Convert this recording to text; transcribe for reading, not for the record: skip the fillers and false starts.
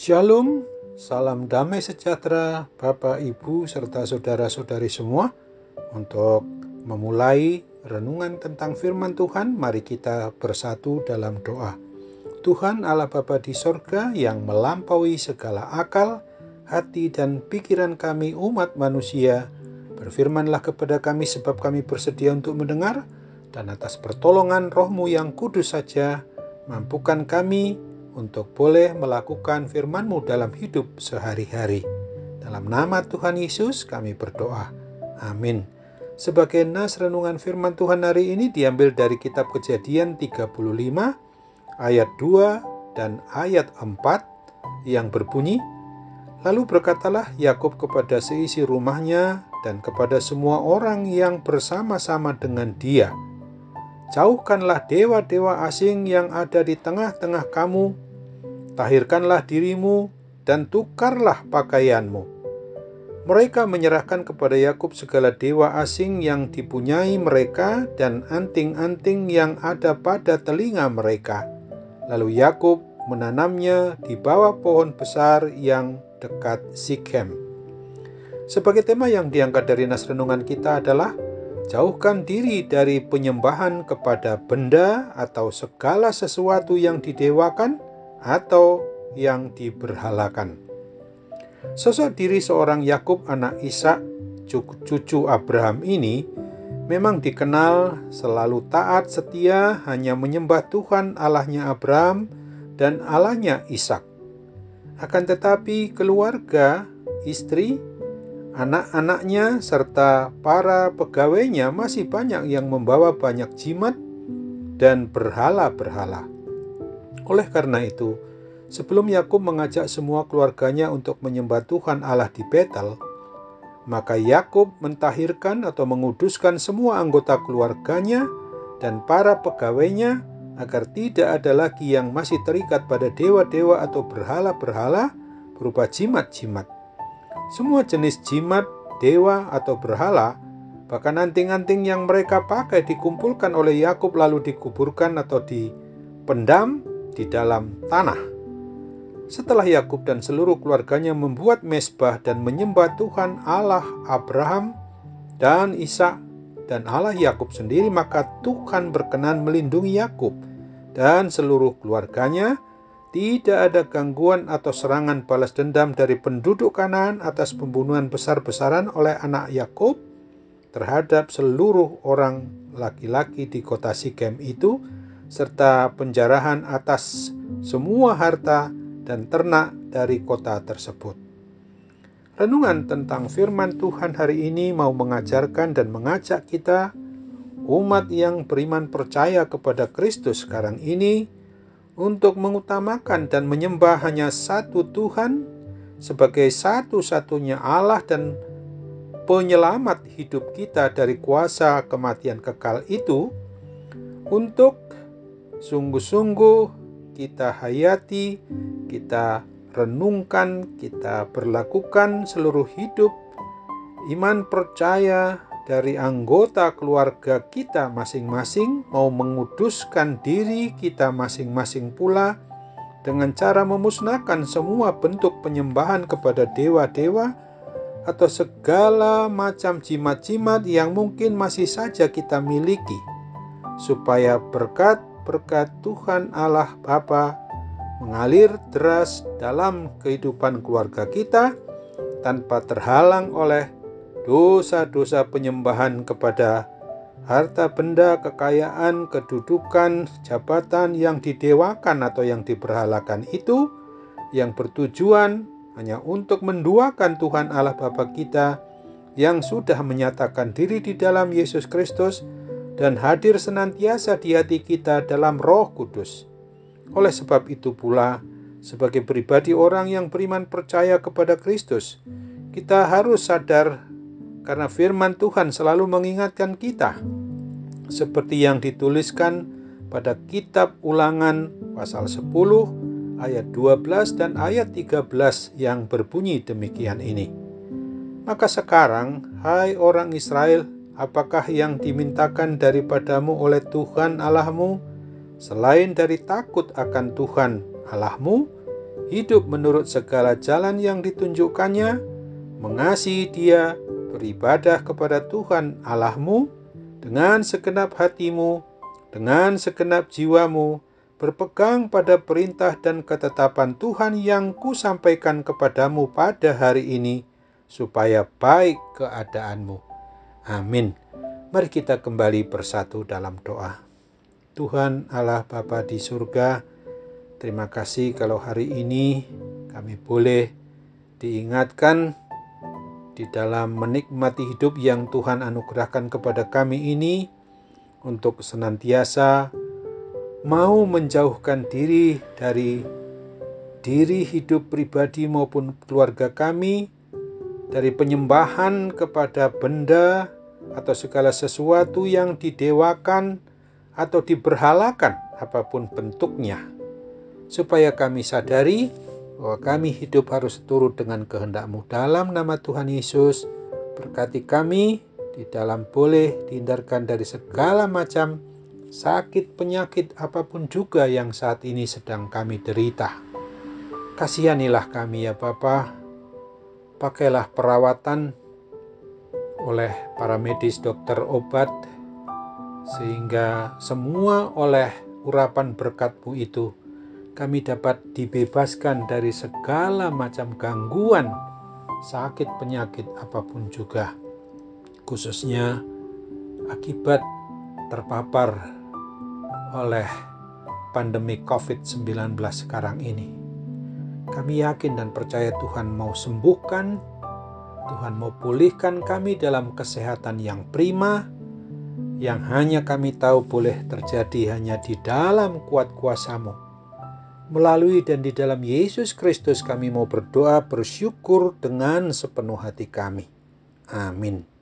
Shalom, salam damai sejahtera Bapak, Ibu, serta saudara-saudari semua. Untuk memulai renungan tentang firman Tuhan, mari kita bersatu dalam doa. Tuhan Allah Bapa di sorga yang melampaui segala akal, hati dan pikiran kami umat manusia, berfirmanlah kepada kami sebab kami bersedia untuk mendengar, dan atas pertolongan Roh-Mu yang kudus saja, mampukan kami untuk boleh melakukan firman-Mu dalam hidup sehari-hari. Dalam nama Tuhan Yesus kami berdoa. Amin. Sebagai nas renungan firman Tuhan hari ini diambil dari kitab Kejadian 35 ayat 2 dan ayat 4 yang berbunyi, "Lalu berkatalah Yakub kepada seisi rumahnya dan kepada semua orang yang bersama-sama dengan dia, 'Jauhkanlah dewa-dewa asing yang ada di tengah-tengah kamu, tahirkanlah dirimu dan tukarlah pakaianmu.' Mereka menyerahkan kepada Yakub segala dewa asing yang dipunyai mereka dan anting-anting yang ada pada telinga mereka. Lalu Yakub menanamnya di bawah pohon besar yang dekat Sikhem." Sebagai tema yang diangkat dari nas renungan kita adalah jauhkan diri dari penyembahan kepada benda atau segala sesuatu yang didewakan atau yang diberhalakan. Sosok diri seorang Yakub anak Ishak, cucu Abraham ini memang dikenal selalu taat setia, hanya menyembah Tuhan Allahnya Abraham dan Allahnya Ishak. Akan tetapi keluarga, istri, anak-anaknya serta para pegawainya masih banyak yang membawa banyak jimat dan berhala-berhala. Oleh karena itu, sebelum Yakub mengajak semua keluarganya untuk menyembah Tuhan Allah di Betel, maka Yakub mentahirkan atau menguduskan semua anggota keluarganya dan para pegawainya agar tidak ada lagi yang masih terikat pada dewa-dewa atau berhala-berhala berupa jimat-jimat. Semua jenis jimat, dewa atau berhala, bahkan anting-anting yang mereka pakai dikumpulkan oleh Yakub lalu dikuburkan atau dipendam di dalam tanah. Setelah Yakub dan seluruh keluarganya membuat mezbah dan menyembah Tuhan Allah Abraham dan Ishak dan Allah Yakub sendiri, maka Tuhan berkenan melindungi Yakub dan seluruh keluarganya. Tidak ada gangguan atau serangan balas dendam dari penduduk Kanaan atas pembunuhan besar-besaran oleh anak Yakub terhadap seluruh orang laki-laki di kota Sikhem itu, serta penjarahan atas semua harta dan ternak dari kota tersebut. Renungan tentang firman Tuhan hari ini mau mengajarkan dan mengajak kita, umat yang beriman percaya kepada Kristus sekarang ini, untuk mengutamakan dan menyembah hanya satu Tuhan sebagai satu-satunya Allah dan penyelamat hidup kita dari kuasa kematian kekal itu, untuk sungguh-sungguh kita hayati, kita renungkan, kita berlakukan seluruh hidup iman percaya dari anggota keluarga kita masing-masing, mau menguduskan diri kita masing-masing pula dengan cara memusnahkan semua bentuk penyembahan kepada dewa-dewa atau segala macam jimat-jimat yang mungkin masih saja kita miliki, supaya berkat-berkat Tuhan Allah Bapa mengalir deras dalam kehidupan keluarga kita tanpa terhalang oleh dosa-dosa penyembahan kepada harta benda, kekayaan, kedudukan, jabatan yang didewakan atau yang diberhalakan itu, yang bertujuan hanya untuk menduakan Tuhan Allah Bapa kita yang sudah menyatakan diri di dalam Yesus Kristus dan hadir senantiasa di hati kita dalam Roh Kudus. Oleh sebab itu pula, sebagai pribadi orang yang beriman percaya kepada Kristus, kita harus sadar karena firman Tuhan selalu mengingatkan kita, seperti yang dituliskan pada kitab Ulangan pasal 10 ayat 12 dan ayat 13 yang berbunyi demikian ini. "Maka sekarang, hai orang Israel, apakah yang dimintakan daripadamu oleh Tuhan Allahmu, selain dari takut akan Tuhan Allahmu, hidup menurut segala jalan yang ditunjukkannya, mengasihi Dia, beribadah kepada Tuhan Allahmu dengan segenap hatimu, dengan segenap jiwamu, berpegang pada perintah dan ketetapan Tuhan yang kusampaikan kepadamu pada hari ini, supaya baik keadaanmu. Amin. Mari kita kembali bersatu dalam doa. Tuhan Allah Bapa di surga, terima kasih kalau hari ini kami boleh diingatkan di dalam menikmati hidup yang Tuhan anugerahkan kepada kami ini, untuk senantiasa mau menjauhkan diri dari diri hidup pribadi maupun keluarga kami, dari penyembahan kepada benda atau segala sesuatu yang didewakan atau diberhalakan apapun bentuknya, supaya kami sadari bahwa kami hidup harus turut dengan kehendak-Mu. Dalam nama Tuhan Yesus, berkati kami di dalam boleh dihindarkan dari segala macam sakit, penyakit apapun juga yang saat ini sedang kami derita. Kasihanilah kami ya Bapa. Pakailah perawatan oleh para medis, dokter, obat, sehingga semua oleh urapan berkat-Mu itu kami dapat dibebaskan dari segala macam gangguan, sakit, penyakit apapun juga, khususnya akibat terpapar oleh pandemi COVID-19 sekarang ini. Kami yakin dan percaya Tuhan mau sembuhkan, Tuhan mau pulihkan kami dalam kesehatan yang prima, yang hanya kami tahu boleh terjadi hanya di dalam kuat kuasa-Mu. Melalui dan di dalam Yesus Kristus kami mau berdoa bersyukur dengan sepenuh hati kami. Amin.